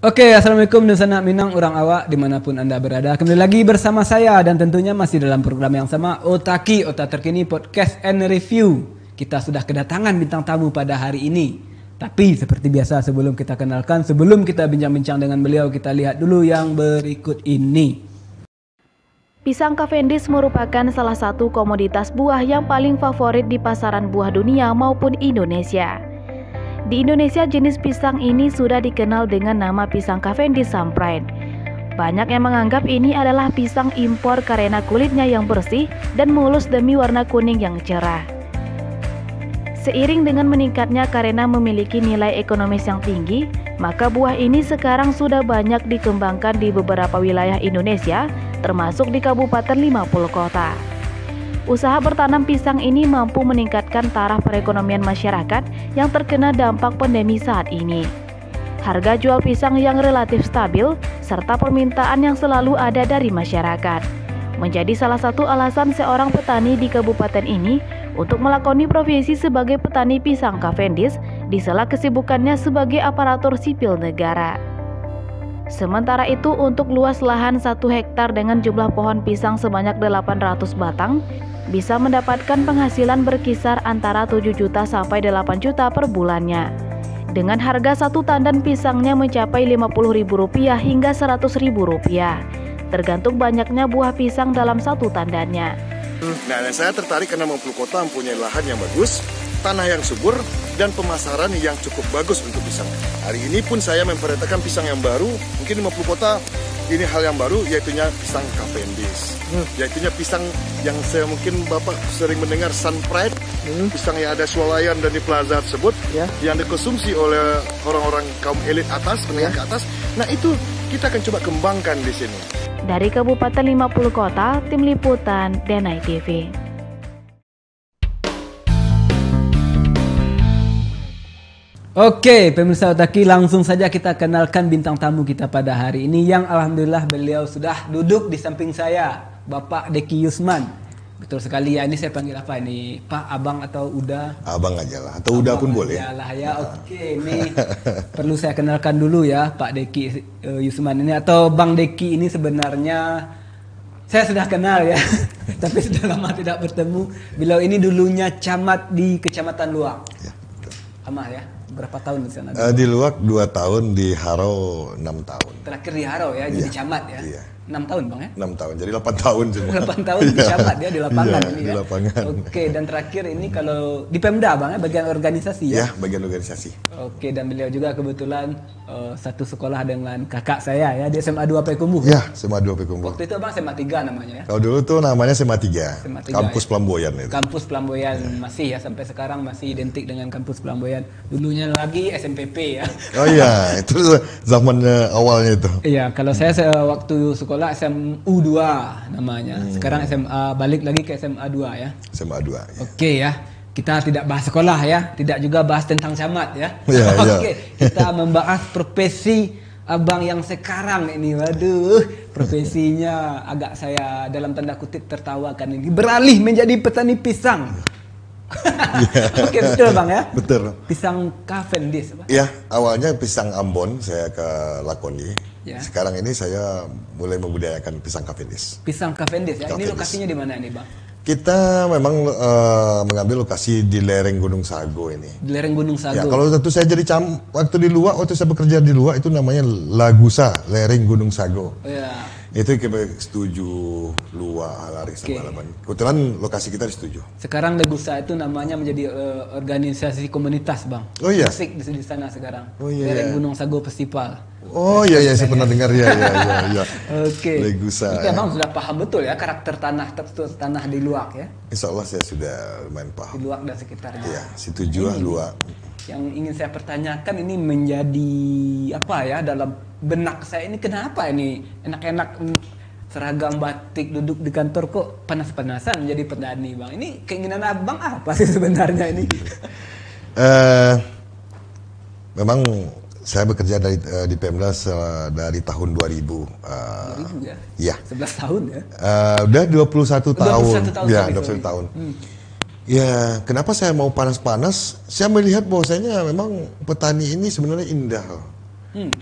Oke, assalamualaikum dan sanak minang orang awak dimanapun anda berada. Kembali lagi bersama saya dan tentunya masih dalam program yang sama, Otaki, Otak Terkini Podcast and Review. Kita sudah kedatangan bintang tamu pada hari ini. Tapi seperti biasa sebelum kita kenalkan, sebelum kita bincang-bincang dengan beliau, kita lihat dulu yang berikut ini. Pisang Cavendish merupakan salah satu komoditas buah yang paling favorit di pasaran buah dunia maupun Indonesia. Di Indonesia, jenis pisang ini sudah dikenal dengan nama pisang Cavendish Sampride. Banyak yang menganggap ini adalah pisang impor karena kulitnya yang bersih dan mulus demi warna kuning yang cerah. Seiring dengan meningkatnya karena memiliki nilai ekonomis yang tinggi, maka buah ini sekarang sudah banyak dikembangkan di beberapa wilayah Indonesia, termasuk di Kabupaten 50 kota. Usaha bertanam pisang ini mampu meningkatkan taraf perekonomian masyarakat yang terkena dampak pandemi saat ini. Harga jual pisang yang relatif stabil, serta permintaan yang selalu ada dari masyarakat, menjadi salah satu alasan seorang petani di kabupaten ini untuk melakoni profesi sebagai petani pisang Cavendish di sela kesibukannya sebagai aparatur sipil negara. Sementara itu, untuk luas lahan 1 hektar dengan jumlah pohon pisang sebanyak 800 batang, bisa mendapatkan penghasilan berkisar antara 7 juta sampai 8 juta per bulannya. Dengan harga satu tandan pisangnya mencapai Rp50.000 hingga Rp100.000, tergantung banyaknya buah pisang dalam satu tandannya. Nah, saya tertarik karena 50 kota mempunyai lahan yang bagus, tanah yang subur, dan pemasaran yang cukup bagus untuk pisang. Hari ini pun saya memperlihatkan pisang yang baru, mungkin 50 kota ini hal yang baru, yaitunya pisang Cavendish. Yaitunya pisang yang saya mungkin Bapak sering mendengar Sampride, pisang yang ada swalayan dan di plaza tersebut, yang dikonsumsi oleh orang-orang kaum elit atas, menengah ke atas. Nah, itu kita akan coba kembangkan di sini. Dari Kabupaten 50 Kota, Tim Liputan Denai TV. Oke, pemirsa Otaki, langsung saja kita kenalkan bintang tamu kita pada hari ini yang alhamdulillah beliau sudah duduk di samping saya, Bapak Deki Yusman. Betul sekali ya, ini saya panggil apa ini? Pak, Abang atau Uda? Abang aja lah, atau Uda pun boleh. Lah ya, oke. Ini perlu saya kenalkan dulu ya, Pak Deki Yusman ini atau Bang Deki ini sebenarnya saya sudah kenal ya, tapi sudah lama tidak bertemu. Beliau ini dulunya camat di Kecamatan Luak. Ya, lama ya. Berapa tahun di sana? Di Luak 2 tahun, di Haro 6 tahun. Terakhir di Haro ya, jadi camat ya. Iya. 6 tahun Bang ya? 6 tahun, jadi 8 tahun semua. 8 tahun di camat ya, di lapangan ini ya. Di lapangan. Oke, dan terakhir ini kalau di Pemda Bang ya, bagian organisasi ya? Ya, bagian organisasi. Oke, dan beliau juga kebetulan satu sekolah dengan kakak saya ya, di SMA 2 Payakumbuh. Ya, SMA 2 Payakumbuh. Waktu itu Bang SMA 3 namanya ya? Kalau dulu tuh namanya SMA 3, SMA 3 Kampus ya? Pelamboyan itu. Kampus Pelamboyan masih ya, sampai sekarang masih identik dengan Kampus Pelamboyan. Dulunya lagi SMPP ya. Oh iya, itu zaman awalnya itu. Iya, kalau saya waktu sekolah SMU 2 namanya. Sekarang SMA, balik lagi ke SMA 2 ya. SMA 2. Ya. Oke ya. Kita tidak bahas sekolah ya, tidak juga bahas tentang camat ya. Ya, Oke, kita membahas profesi Abang yang sekarang ini. Waduh, profesinya agak saya dalam tanda kutip tertawakan ini. Beralih menjadi petani pisang. Oke, betul Bang ya? Betul. Pisang Cavendish apa? Ya, awalnya pisang Ambon saya ke lakoni. Ya. Sekarang ini saya mulai membudidayakan pisang Cavendish. Pisang Cavendish ya. Ini Cavendish. lokasinya di mana nih Bang? Kita memang mengambil lokasi di lereng Gunung Sago ini. Di lereng Gunung Sago. Ya, kalau tentu saya jadi waktu di Luak, waktu saya bekerja di Luak itu namanya Lagusa, lereng Gunung Sago. Ya. Itu kita setuju Luak, Alari, sama Alaban. Kebetulan lokasi kita disetujui. Sekarang Legusa itu namanya menjadi organisasi komunitas Bang. Oh iya. Musik di sana sekarang. Oh iya. Lereng Gunung Sago Festival. Oh iya, saya pernah dengar ya. Oke. Legusa. Jadi Abang sudah paham betul ya karakter tanah di Luak ya. Insya Allah saya sudah lumayan paham. Di Luak dan sekitarnya. Iya, setuju Luak. Yang ingin saya pertanyakan ini menjadi apa ya dalam benak saya ini, kenapa ini enak-enak seragam batik duduk di kantor kok panas-panasan menjadi petani Bang? Ini keinginan Abang apa sih sebenarnya ini? Memang saya bekerja di Pemda dari tahun 2000. 2000 ya? Iya. 11 tahun ya? Udah 21 tahun. 21 tahun. Ya, 21 tahun. Ya, kenapa saya mau panas-panas? Saya melihat bahwasanya memang petani ini sebenarnya indah.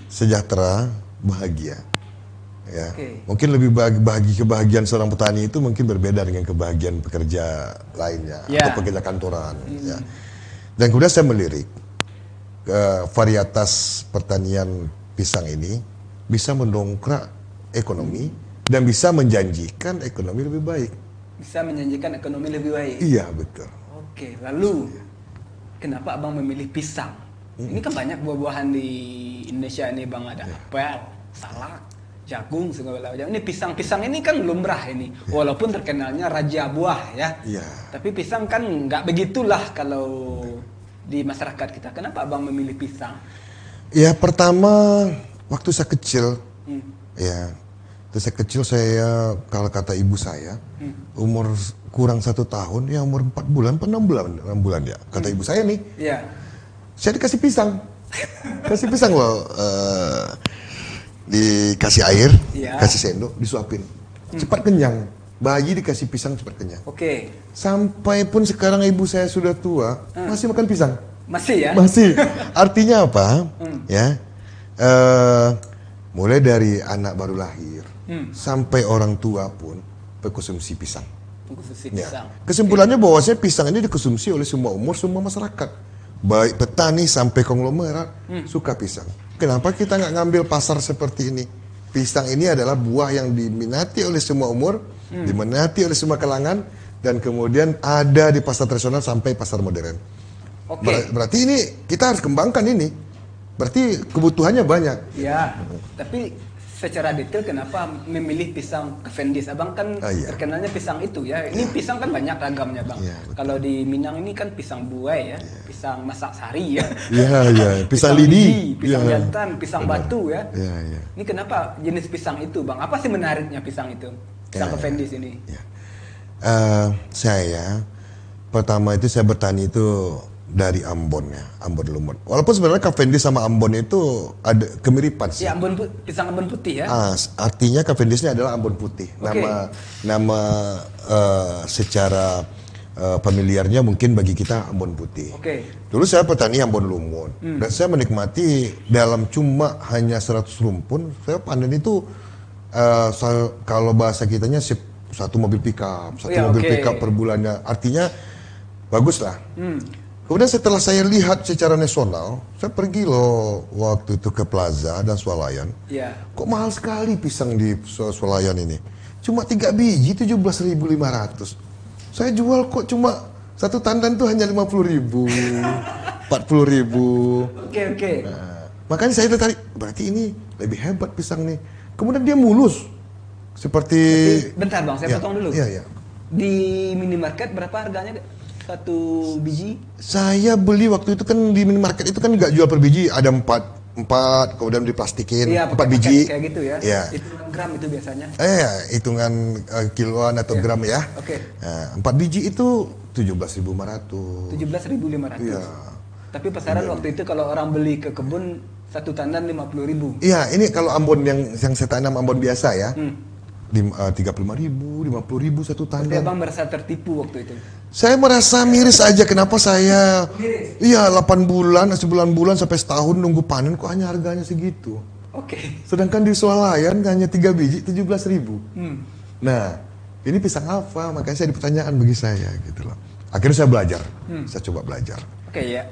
sejahtera, bahagia. Ya, mungkin lebih kebahagiaan seorang petani itu mungkin berbeda dengan kebahagiaan pekerja lainnya atau pekerja kantoran. Ya. Dan kemudian saya melirik varietas pertanian pisang ini bisa mendongkrak ekonomi dan bisa menjanjikan ekonomi lebih baik. Bisa menjanjikan ekonomi lebih baik. Iya betul. Oke, lalu kenapa abang memilih pisang? Ini kan banyak buah-buahan di Indonesia ini bang, ada apel, salak, jagung segala macam. Ini pisang ini kan lumrah ini, walaupun terkenalnya raja buah ya. Tapi pisang kan nggak begitulah kalau di masyarakat kita. Kenapa abang memilih pisang? Ya pertama waktu saya kecil, ya, waktu saya kecil saya kalau kata ibu saya umur kurang 1 tahun, ya umur 4 bulan, 6 bulan ya. Kata ibu saya nih, saya dikasih pisang, kasih pisang loh. Dikasih air, kasih sendok, disuapin, cepat kenyang. Bayi dikasih pisang cepat kenyang. Sampai pun sekarang ibu saya sudah tua, masih makan pisang. Masih ya? Masih. Artinya apa? Ya, mulai dari anak baru lahir sampai orang tua pun berkonsumsi pisang. Kesimpulannya bahwasanya pisang ini dikonsumsi oleh semua umur, semua masyarakat, baik petani sampai konglomerat suka pisang. Kenapa kita nggak ngambil pasar seperti ini? Pisang ini adalah buah yang diminati oleh semua umur, diminati oleh semua kalangan, dan kemudian ada di pasar tradisional sampai pasar modern. Berarti ini kita harus kembangkan ini. Berarti kebutuhannya banyak. Ya, tapi secara detail kenapa memilih pisang Cavendish? Abang kan terkenalnya pisang itu ya. Ini pisang kan banyak ragamnya bang. Kalau di Minang ini kan pisang buai ya, pisang masak sari ya. Pisang lidi, pisang jantan, pisang batu ya. Ini kenapa jenis pisang itu bang? Apa sih menariknya pisang itu? Pisang Cavendish ini? Saya pertama itu saya bertani itu dari Ambon ya, Ambon Lumut. Walaupun sebenarnya Cavendish sama Ambon itu ada kemiripan sih. Ya, pisang Ambon putih ya. Artinya Cavendish ini adalah Ambon putih. Nama secara familiarnya mungkin bagi kita Ambon putih. Dulu saya petani Ambon Lumut dan saya menikmati dalam cuma hanya 100 rumpun saya panen itu kalau bahasa kitanya satu mobil pickup, mobil pickup per bulannya. Artinya bagus lah. Kemudian setelah saya lihat secara nasional, saya pergi loh waktu itu ke Plaza dan Swalayan. Kok mahal sekali pisang di Swalayan ini? Cuma 3 biji 17.500. Saya jual kok cuma satu tandan tuh hanya 50.000, 40.000. Nah, makanya saya tertarik. Berarti ini lebih hebat pisang nih. Kemudian dia mulus. Seperti. Bentar bang, saya potong dulu. Di minimarket berapa harganya? 1 biji? Saya beli waktu itu kan di minimarket itu kan nggak jual per biji, ada 4 kemudian diplastikin 4 biji. Kayak gitu ya? Hitungan gram itu biasanya? Hitungan kiloan atau gram ya. 4 biji itu 17.500. 17.500. Tapi pasaran waktu itu kalau orang beli ke kebun satu tandan 50.000. Iya, ini kalau Ambon yang saya tanam Ambon biasa ya. 35.000, 50.000 satu tandan. Tapi abang merasa tertipu waktu itu? Saya merasa miris aja, kenapa saya 8 bulan, sebulan sampai setahun nunggu panen kok hanya harganya segitu. Sedangkan di Swalayan hanya 3 biji 17.000. Nah, ini pisang apa? Makanya saya pertanyaan bagi saya gitu loh. Akhirnya saya belajar, saya coba belajar.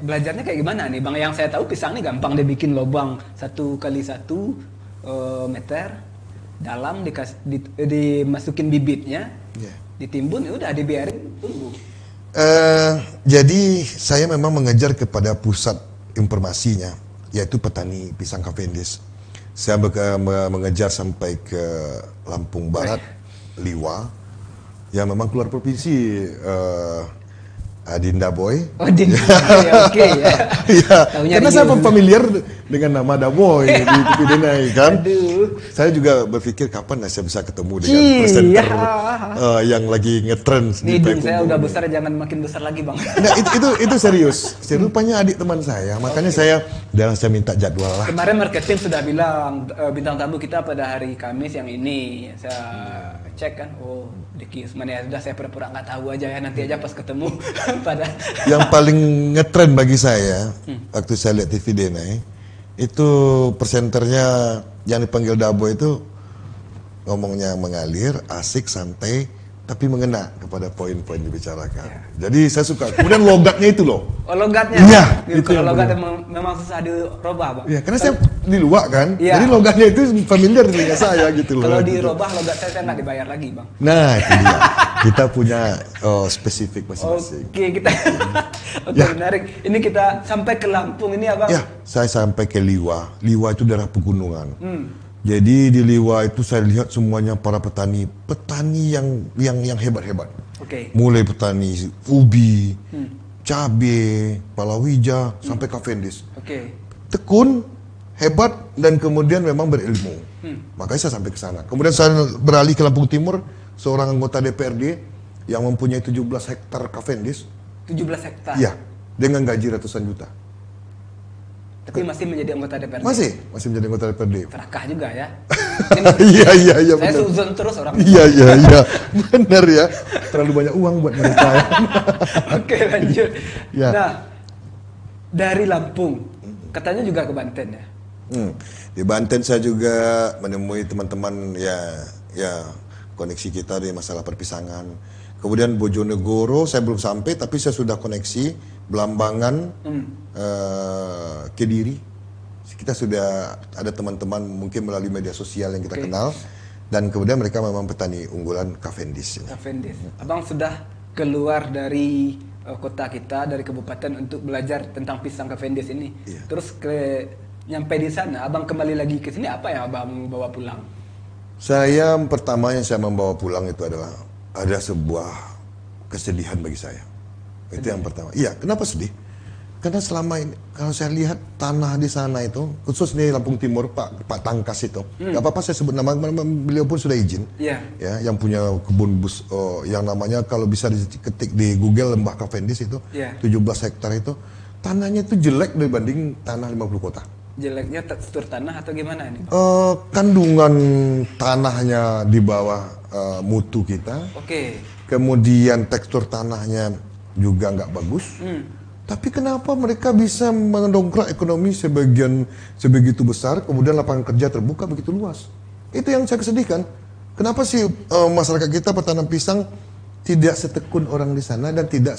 Belajarnya kayak gimana nih bang? Yang saya tahu pisang ini gampang, dia bikin lubang 1 kali 1 meter dalam, dimasukin bibitnya, ditimbun, udah dibiarin tumbuh. Jadi saya memang mengejar kepada pusat informasinya, yaitu petani pisang Cavendish. Saya mengejar sampai ke Lampung Barat, Liwa, yang memang keluar provinsi. Dinda Boy. Dinda Boy, Karena saya familiar dengan nama Daboy di TV Denai kan. Saya juga berpikir kapan saya bisa ketemu dengan presenter yang lagi ngetrend di hidung saya udah besar, jangan makin besar lagi bang. Nah, itu serius. Rupanya adik teman saya, makanya saya minta jadwal lah. Kemarin marketing sudah bilang bintang tamu kita pada hari Kamis yang ini. Saya cek kan, Diki Usman ya, sudah saya pura-pura nggak tahu aja ya, nanti aja pas ketemu. Yang paling ngetren bagi saya waktu saya lihat TV Denai Itu presenternya yang dipanggil Dabo itu ngomongnya mengalir, asik, santai, tapi mengena kepada poin-poin dibicarakan. Jadi saya suka. Kemudian logatnya itu loh. Oh, logatnya? Iya. Kalau logatnya memang susah dirubah, Bang. Iya, karena saya di luar kan. Iya. Jadi logatnya itu familiar di telinga saya gitu loh. Kalau gitu. dirubah logat saya nggak dibayar lagi, Bang. Nah, itu dia. Kita punya spesifik masing-masing. Oke, kita oke, menarik. Ini kita sampai ke Lampung ini, Abang. Ya, saya sampai ke Liwa. Liwa itu daerah pegunungan. Jadi di Liwa itu saya lihat semuanya para petani yang hebat-hebat. Oke. Mulai petani ubi, cabe, palawija, sampai Cavendish. Oke. Tekun, hebat, dan kemudian memang berilmu. Makanya saya sampai ke sana. Kemudian saya beralih ke Lampung Timur, seorang anggota DPRD yang mempunyai 17 hektar Cavendish. 17 hektar. Iya, dengan gaji ratusan juta. Tapi masih menjadi anggota DPRD. Masih menjadi anggota DPRD. Serakah juga ya. Iya, Saya benar. suzon terus orang. Iya, benar ya. Terlalu banyak uang buat mereka. Ya. Oke, lanjut. Ya. Nah, dari Lampung, katanya juga ke Banten ya. Di Banten saya juga menemui teman-teman ya koneksi kita di masalah perpisangan. Kemudian Bojonegoro saya belum sampai, tapi saya sudah koneksi Belambangan, Kediri. Kita sudah ada teman-teman mungkin melalui media sosial yang kita kenal, dan kemudian mereka memang petani unggulan Cavendish. Cavendish. Abang sudah keluar dari kota kita, dari kabupaten untuk belajar tentang pisang Cavendish ini. Iya. Terus nyampe di sana, abang kembali lagi ke sini, apa yang abang bawa pulang? Pertama yang saya membawa pulang itu adalah ada sebuah kesedihan bagi saya. Itu yang pertama. Iya, kenapa sedih? Karena selama ini kalau saya lihat tanah di sana itu, khusus di Lampung Timur, Pak Tangkas itu, nggak apa-apa saya sebut nama, beliau pun sudah izin. Iya. Ya, yang punya kebun bus, yang namanya kalau bisa diketik di Google Lembah Cavendish itu, 17 hektar itu, tanahnya itu jelek dibanding tanah 50 kota. Jeleknya tekstur tanah atau gimana ini? Kandungan tanahnya di bawah mutu kita. Oke. Kemudian tekstur tanahnya juga nggak bagus. Tapi kenapa mereka bisa mendongkrak ekonomi sebegitu besar, kemudian lapangan kerja terbuka begitu luas? Itu yang saya kesedihkan. Kenapa sih masyarakat kita petanam pisang tidak setekun orang di sana dan tidak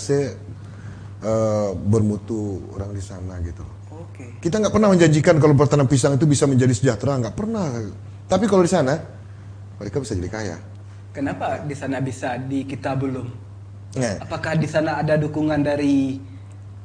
bermutu orang di sana gitu? Oke. Kita nggak pernah menjanjikan kalau bertanam pisang itu bisa menjadi sejahtera, nggak pernah. Tapi kalau di sana mereka bisa jadi kaya. Kenapa di sana bisa, di kita belum? Nah, Apakah di sana ada dukungan dari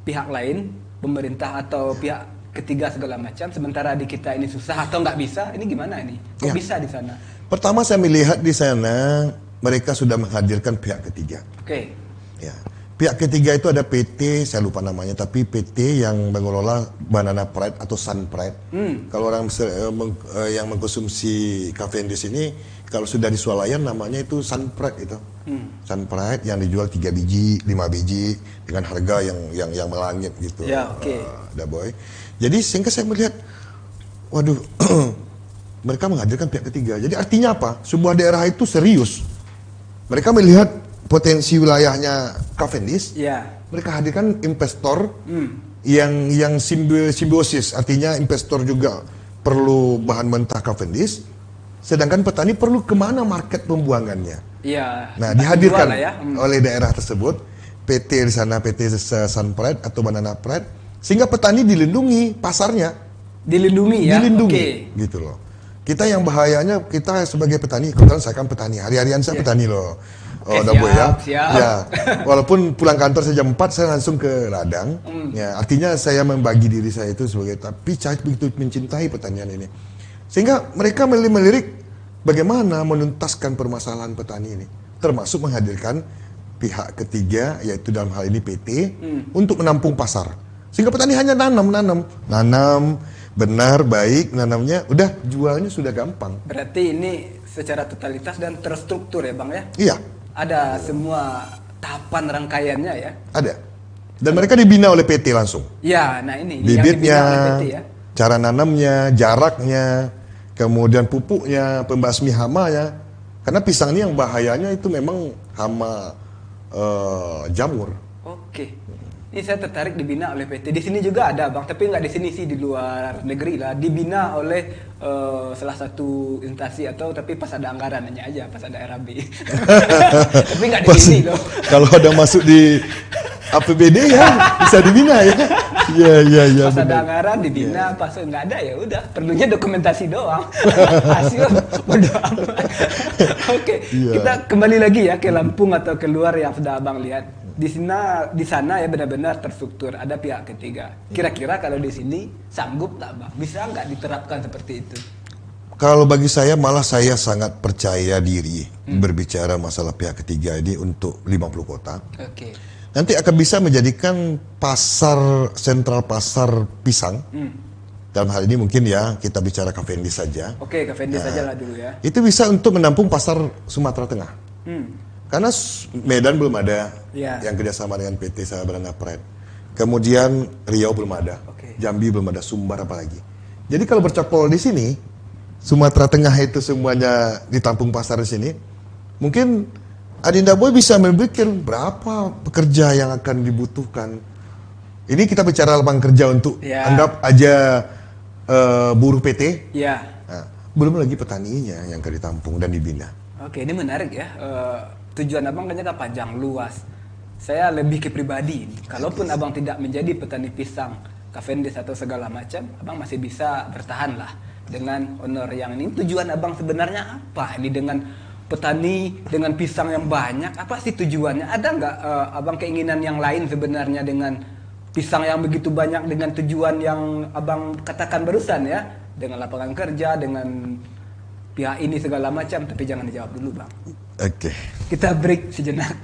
pihak lain, pemerintah atau pihak ketiga segala macam, sementara di kita ini susah atau nggak bisa? Ini gimana ini? Kok Ya. bisa di sana? pertama saya melihat di sana mereka sudah menghadirkan pihak ketiga. Oke. Ya. Pihak ketiga itu ada PT, saya lupa namanya, tapi PT yang mengelola Banana Pride atau Sun Pride. Kalau orang yang mengkonsumsi Cavendish ini, kalau sudah di swalayan namanya itu Sun Pride itu. Sun Pride yang dijual 3 biji, 5 biji dengan harga yang melangit gitu. Ya, oke. Boy. Jadi sehingga saya melihat, waduh, mereka menghadirkan pihak ketiga. Jadi artinya apa? Sebuah daerah itu serius. Mereka melihat potensi wilayahnya Cavendish, mereka hadirkan investor yang simbiosis, artinya investor juga perlu bahan mentah Cavendish, sedangkan petani perlu kemana market pembuangannya. Iya. Nah, dihadirkan Ya. oleh daerah tersebut, PT di sana, PT Sun Pride atau Banana Pride, sehingga petani dilindungi pasarnya. Dilindungi ya. Dilindungi, gitu loh. Kita yang bahayanya, kita sebagai petani, kebetulan saya kan petani, hari-harian saya petani loh. Siap, ya. siap. Ya. Walaupun pulang kantor saya jam 4, saya langsung ke ladang. Ya, artinya saya membagi diri saya itu sebagai, tapi saya begitu mencintai pertanian ini. Sehingga mereka melirik bagaimana menuntaskan permasalahan petani ini, termasuk menghadirkan pihak ketiga, yaitu dalam hal ini PT, untuk menampung pasar. Sehingga petani hanya nanam, benar, baik, nanamnya, udah jualnya sudah gampang. Berarti ini secara totalitas dan terstruktur ya Bang ya? Iya. Ada semua tahapan rangkaiannya ya? Ada. Dan mereka dibina oleh PT langsung. Ya, nah ini Bibitnya, yang dibina oleh PT ya? cara nanamnya, jaraknya, kemudian pupuknya, pembasmi hamanya. Karena pisang ini yang bahayanya itu memang hama jamur. Oke. Ini saya tertarik dibina oleh PT. Di sini juga ada Bang, tapi nggak di sini sih, di luar negeri lah. Dibina oleh salah satu instansi tapi pas ada anggarannya aja, pas ada RAB. Tapi nggak di sini loh. Kalau ada masuk di APBD ya bisa dibina ya. Iya. Pas ada anggaran dibina, pas nggak ada ya udah. Perlunya dokumentasi doang. Hasil bodo amat. Oke, kita kembali lagi ya ke Lampung atau keluar yang sudah Abang lihat. Di sana ya benar-benar terstruktur, ada pihak ketiga. Kira-kira kalau di sini sanggup tak Bang? Bisa nggak diterapkan seperti itu? Kalau bagi saya malah saya sangat percaya diri berbicara masalah pihak ketiga ini untuk 50 kota. Oke. Nanti akan bisa menjadikan sentral pasar pisang. Dalam hal ini mungkin ya kita bicara Cavendi saja. Oke, Cavendi saja lah dulu ya. Itu bisa untuk menampung pasar Sumatera Tengah. Karena Medan belum ada yang kerjasama dengan PT Sabana Pred. Kemudian Riau belum ada, Jambi belum ada, Sumbar apalagi. Jadi kalau bercokol di sini, Sumatera Tengah itu semuanya ditampung pasar di sini, mungkin Adinda Boy bisa memikir berapa pekerja yang akan dibutuhkan. Ini kita bicara lapangan kerja untuk anggap aja buruh PT. Nah, belum lagi petaninya yang akan ditampung dan dibina. Oke, ini menarik ya. Tujuan Abang ternyata panjang luas. Saya lebih ke pribadi. Kalaupun Abang tidak menjadi petani pisang, Cavendi atau segala macam, Abang masih bisa bertahan lah dengan honor yang ini. Tujuan Abang sebenarnya apa? Ini dengan petani dengan pisang yang banyak, apa sih tujuannya? Ada nggak Abang keinginan yang lain sebenarnya dengan pisang yang begitu banyak, dengan tujuan yang Abang katakan barusan ya, dengan lapangan kerja, dengan pihak ini segala macam? Tapi jangan dijawab dulu Bang. Oke. Kita break sejenak.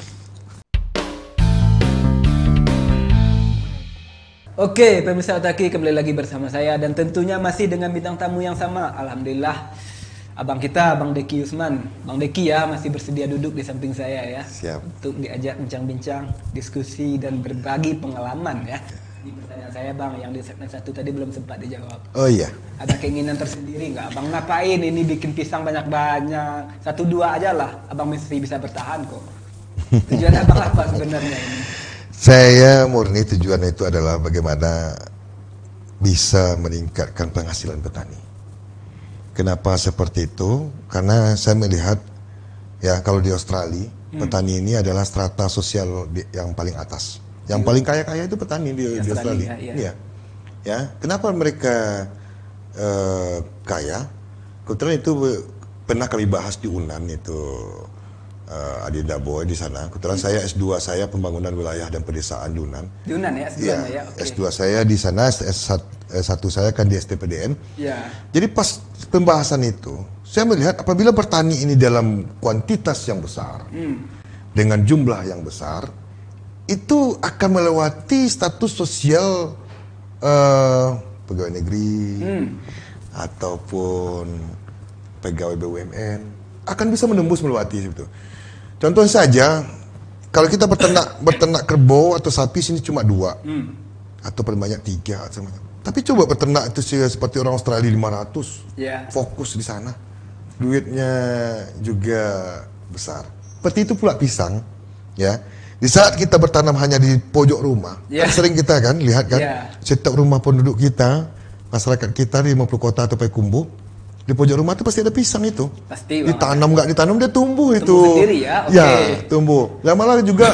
Oke, pemirsa Otaki, kembali lagi bersama saya dan tentunya masih dengan bintang tamu yang sama. Alhamdulillah, abang kita, Bang Deki Usman. Bang Deki ya masih bersedia duduk di samping saya ya. Siap. Untuk diajak bincang-bincang, diskusi dan berbagi pengalaman ya. Ini pertanyaan saya Bang, yang di segmen 1 tadi belum sempat dijawab. Oh iya. Ada keinginan tersendiri nggak? Abang ngapain ini bikin pisang banyak-banyak? 1-2 aja lah, abang masih bisa bertahan kok. Tujuan abang apa sebenarnya ini? Saya murni tujuan itu adalah bagaimana bisa meningkatkan penghasilan petani. Kenapa seperti itu? Karena saya melihat ya kalau di Australia petani ini adalah strata sosial yang paling atas. Yang paling kaya-kaya itu petani di Australia. Iya. Ya, kenapa mereka kaya? Kebetulan itu pernah kami bahas di UNAN itu. Adinda Boy di sana. Kebetulan saya S2 saya pembangunan wilayah dan pedesaan di UNAN. Di UNAN ya S2 ya. Okay. S2 saya di sana, S1 saya kan di STPDN. Ya. Jadi pas pembahasan itu, saya melihat apabila petani ini dalam kuantitas yang besar, dengan jumlah yang besar, itu akan melewati status sosial pegawai negeri ataupun pegawai BUMN, akan bisa menembus melewati itu. Contoh saja, kalau kita berternak kerbau atau sapi sini cuma 2 atau paling banyak 3 atau macam. Tapi coba berternak itu seperti orang Australia 500, fokus di sana, duitnya juga besar. Seperti itu pula pisang, ya. Di saat kita bertanam hanya di pojok rumah, kan sering kita kan lihat kan, setiap rumah penduduk kita, masyarakat kita di 50 kota atau Payakumbuh, di pojok rumah itu pasti ada pisang itu. Pasti. Ditanam nggak ditanam dia tumbuh itu. Tumbuh sendiri ya. Okay. Ya tumbuh. Dan malah juga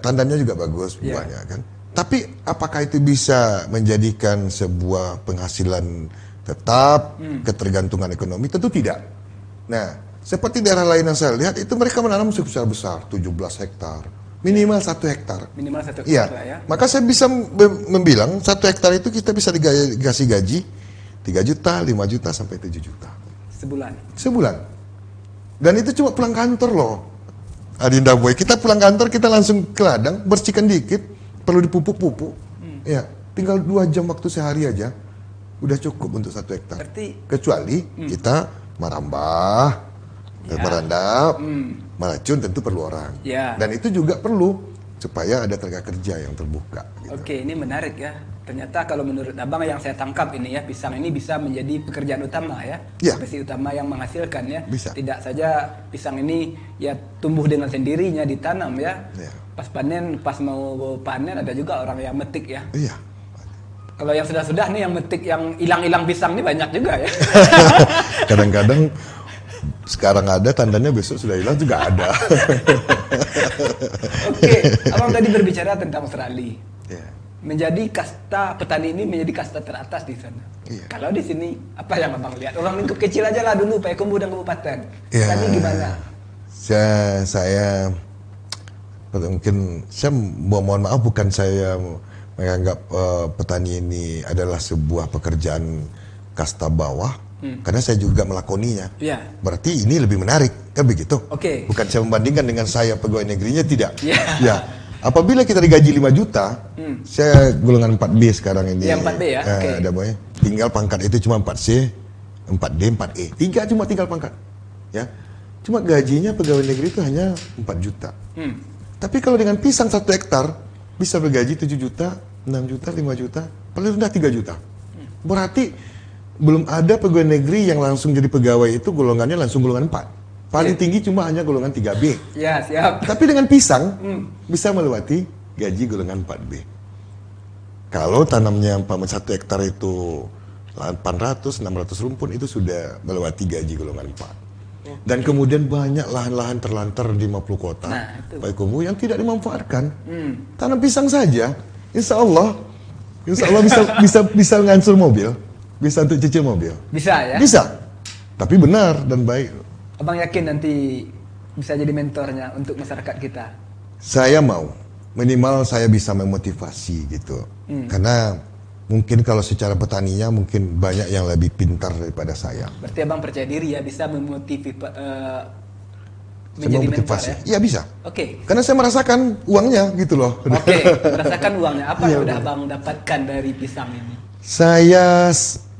tandanya juga bagus buahnya kan. Tapi apakah itu bisa menjadikan sebuah penghasilan tetap, ketergantungan ekonomi? Tentu tidak. Nah, seperti daerah lain yang saya lihat itu mereka menanam besar-besar, 17 hektar. Minimal 1 hektar. Minimal 1 hektar ya. Maka saya bisa membilang 1 hektar itu kita bisa dikasih gaji 3 juta, 5 juta, sampai 7 juta. Sebulan. Dan itu cuma pulang kantor loh. Adinda Boy, kita pulang kantor, kita langsung ke ladang, bersihkan dikit, perlu dipupuk-pupuk. Ya, tinggal 2 jam waktu sehari aja, udah cukup untuk 1 hektar. Kecuali kita merambah, merandap, meracun tentu perlu orang. Dan itu juga perlu, supaya ada tenaga kerja yang terbuka. Gitu. Oke, ini menarik ya. Ternyata kalau menurut abang yang saya tangkap ini ya, pisang ini bisa menjadi pekerjaan utama ya, profesi utama yang menghasilkan ya. Bisa. Tidak saja pisang ini ya tumbuh dengan sendirinya ditanam ya. pas mau panen ada juga orang yang metik ya. Iya. Kalau yang sudah nih yang metik yang hilang-hilang pisang nih banyak juga ya. Kadang-kadang sekarang ada tandanya besok sudah hilang juga ada. Oke, abang tadi berbicara tentang Australia. Iya. Menjadi kasta petani ini menjadi kasta teratas di sana. Iya. Kalau di sini apa yang abang lihat? Orang lingkup kecil aja lah dulu Payakumbuh dan kabupaten. Iya. Tadi gimana? Saya mungkin saya mohon maaf, bukan saya menganggap petani ini adalah sebuah pekerjaan kasta bawah, karena saya juga melakoninya. Iya. Berarti ini lebih menarik, kan begitu? Oke. Bukan saya membandingkan dengan saya pegawai negerinya, tidak. Iya. Ya. Apabila kita digaji 5 juta, saya golongan 4B sekarang ini. Iya, 4B ya. Oke. Ada boy. Tinggal pangkat itu cuma 4C, 4D, 4E. Cuma tinggal pangkat. Ya. Cuma gajinya pegawai negeri itu hanya 4 juta. Tapi kalau dengan pisang 1 hektar bisa bergaji 7 juta, 6 juta, 5 juta, paling rendah 3 juta. Berarti belum ada pegawai negeri yang langsung jadi pegawai itu golongannya langsung golongan 4. Paling tinggi cuma hanya golongan 3B. Ya, siap. Tapi dengan pisang bisa melewati gaji golongan 4B. Kalau tanamnya 1 hektar itu 800, 600 rumpun itu sudah melewati gaji golongan 4. Dan kemudian banyak lahan-lahan terlantar di 50 kota Payakumbuh yang tidak dimanfaatkan. Tanam pisang saja, insya Allah bisa ngansur mobil, bisa untuk cicil mobil. Bisa ya? Bisa. Tapi benar dan baik. Abang yakin nanti bisa jadi mentornya untuk masyarakat kita? Saya mau, minimal saya bisa memotivasi gitu. Karena mungkin kalau secara petaninya mungkin banyak yang lebih pintar daripada saya. Berarti abang percaya diri ya bisa memotivasi Saya menjadi mau mentor motivasi. ya? Iya bisa. Oke. Karena saya merasakan uangnya gitu loh. Oke, merasakan uangnya. Apa Iya, yang udah benar. abang dapatkan dari pisang ini? Saya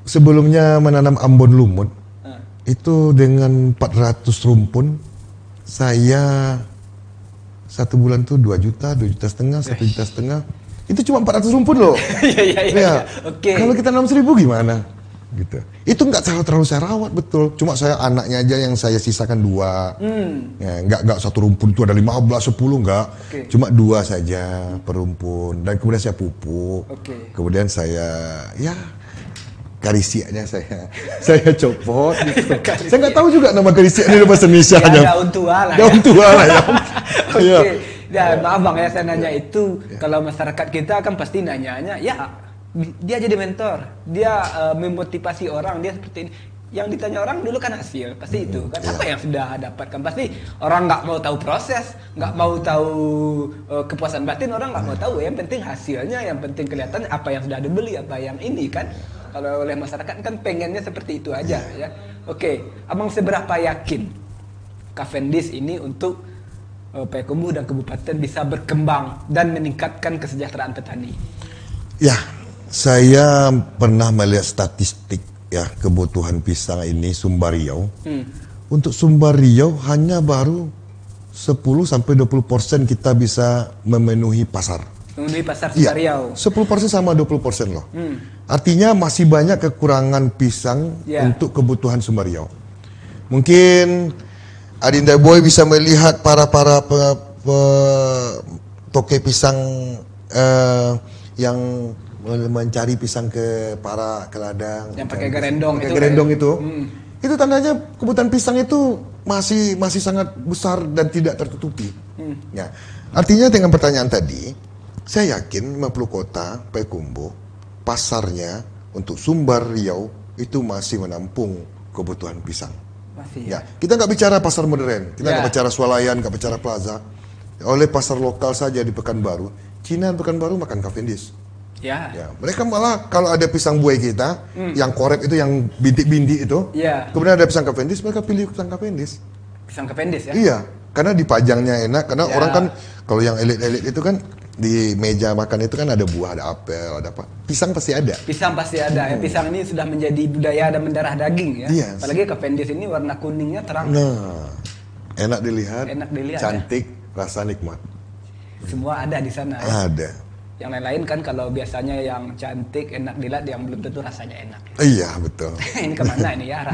sebelumnya menanam Ambon lumut itu dengan 400 rumpun, saya 1 bulan tuh 2 juta, 2 juta setengah, 1 juta setengah. Itu cuma 400 rumpun loh. Iya. Oke. Kalau kita nanam 1000 gimana? Gitu. Itu nggak terlalu saya rawat betul. Cuma saya anaknya aja yang saya sisakan 2. Ya, nggak 1 rumpun itu ada 15, 10 nggak. Oke. Cuma 2 saja per rumpun. Dan kemudian saya pupuk. Oke. Kemudian saya karisianya saya copot gitu. Saya nggak tahu juga nama karisia ini bahasa Indonesia. Ya, daun tua lah. Daun tua lah ya. Iya. Oke. Ya, maaf bang ya saya nanya itu. Kalau masyarakat kita kan pasti nanyanya, ya dia jadi mentor, dia memotivasi orang, dia seperti ini. Yang ditanya orang dulu kan hasil, pasti itu kan apa yang sudah dapatkan. Pasti orang nggak mau tahu proses, nggak mau tahu kepuasan batin, orang nggak mau tahu. Yang penting hasilnya, yang penting kelihatan apa yang sudah dibeli, apa yang ini kan. Kalau oleh masyarakat kan pengennya seperti itu aja ya. Oke, abang seberapa yakin Cavendish ini untuk Payakumbuh dan kabupaten bisa berkembang dan meningkatkan kesejahteraan petani? Ya, saya pernah melihat statistik ya kebutuhan pisang ini Sumbar Riau. Untuk Sumbar Riau hanya baru 10-20% kita bisa memenuhi pasar. Memenuhi pasar Sumbar Riau. 10% sama 20% loh. Artinya masih banyak kekurangan pisang untuk kebutuhan Sumbar Riau. Mungkin Adinda Boy bisa melihat para toke pisang yang mencari pisang ke ladang. Yang pakai gerendong pakai itu. Gerendong itu. Itu tandanya kebutuhan pisang itu masih sangat besar dan tidak tertutupi. Ya. Artinya dengan pertanyaan tadi, saya yakin 50 kota Payakumbuh pasarnya untuk Sumbar Riau itu masih menampung kebutuhan pisang. Masih Ya, kita nggak bicara pasar modern, kita nggak bicara swalayan, nggak bicara plaza. Oleh pasar lokal saja di Pekanbaru, Cina Pekanbaru makan Cavendish. Ya. Ya, mereka malah kalau ada pisang buai kita, yang korek itu, yang bintik-bintik itu, kemudian ada pisang Cavendish, mereka pilih pisang Cavendish. Pisang Cavendish ya? Iya, karena dipajangnya enak, karena orang kan kalau yang elit-elit itu kan di meja makan itu kan ada buah, ada apel, ada apa. Pisang pasti ada. Pisang pasti ada ya. Pisang ini sudah menjadi budaya dan mendarah daging ya. Yes. Apalagi Cavendish ini warna kuningnya terang. Nah, enak dilihat, cantik, rasa nikmat. Semua ada di sana ya. Ada. Yang lain-lain kan kalau biasanya yang cantik, enak dilihat, yang belum tentu rasanya enak. Iya, betul. Ini kemana ini ya?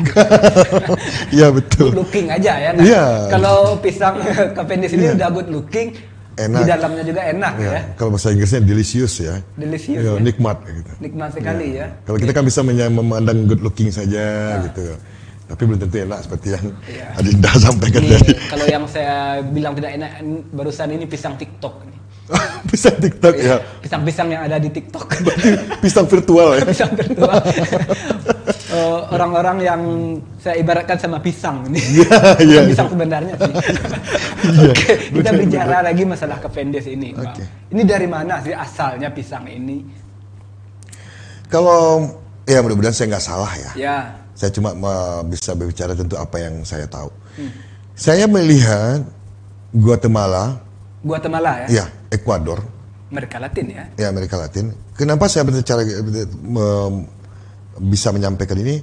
Iya, betul. Good looking aja ya. Nah, Iya. kalau pisang Cavendish ini udah good looking, enak. Di dalamnya juga enak ya. Kalau bahasa Inggrisnya delicious ya. Delicious Ya, ya. nikmat gitu. Nikmat sekali ya. Kalau kita kan bisa memandang good looking saja gitu. Tapi belum tentu enak seperti yang Adinda sampaikan Ini, tadi. kalau yang saya bilang tidak enak barusan ini pisang TikTok nih. Pisang TikTok ya. Pisang-pisang yang ada di TikTok. Pisang virtual ya. Pisang virtual. Orang-orang yang saya ibaratkan sama pisang ini. Iya, Pisang sebenarnya sih. Oke, kita bicara lagi masalah Cavendish ini, Bang. Ini dari mana sih asalnya pisang ini? Kalau ya mudah-mudahan saya nggak salah ya. Ya. Saya cuma bisa berbicara tentu apa yang saya tahu. Saya melihat Guatemala Guatemala ya? ya, Ekuador, Amerika Latin ya? ya Amerika Latin. Kenapa saya berbicara bisa menyampaikan ini?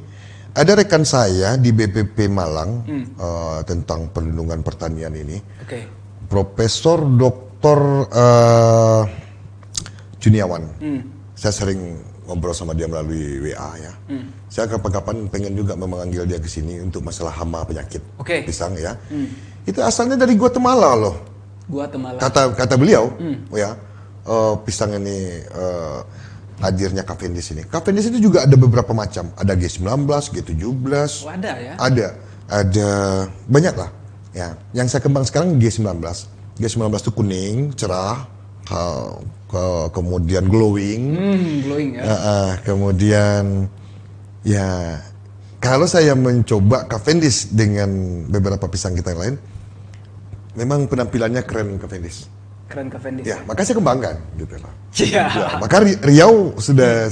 Ada rekan saya di BPP Malang tentang perlindungan pertanian ini, Profesor Dr. Juniawan. Saya sering ngobrol sama dia melalui WA ya. Saya kapan-kapan pengen juga memanggil dia ke sini untuk masalah hama penyakit pisang ya. Itu asalnya dari Guatemala loh. Guatemala. Kata beliau, ya pisang ini hadirnya Cavendish ini. Cavendish itu juga ada beberapa macam. Ada G19, G17. Oh, ada ya? Ada banyak lah. Ya, yang saya kembang sekarang G19. G19 itu kuning, cerah, kemudian glowing. Glowing ya. Kemudian ya kalau saya mencoba Cavendish dengan beberapa pisang kita yang lain, memang penampilannya keren Cavendish. Keren Cavendish. Ya, maka saya kembangkan gitu loh. Iya. Ya, maka Riau sudah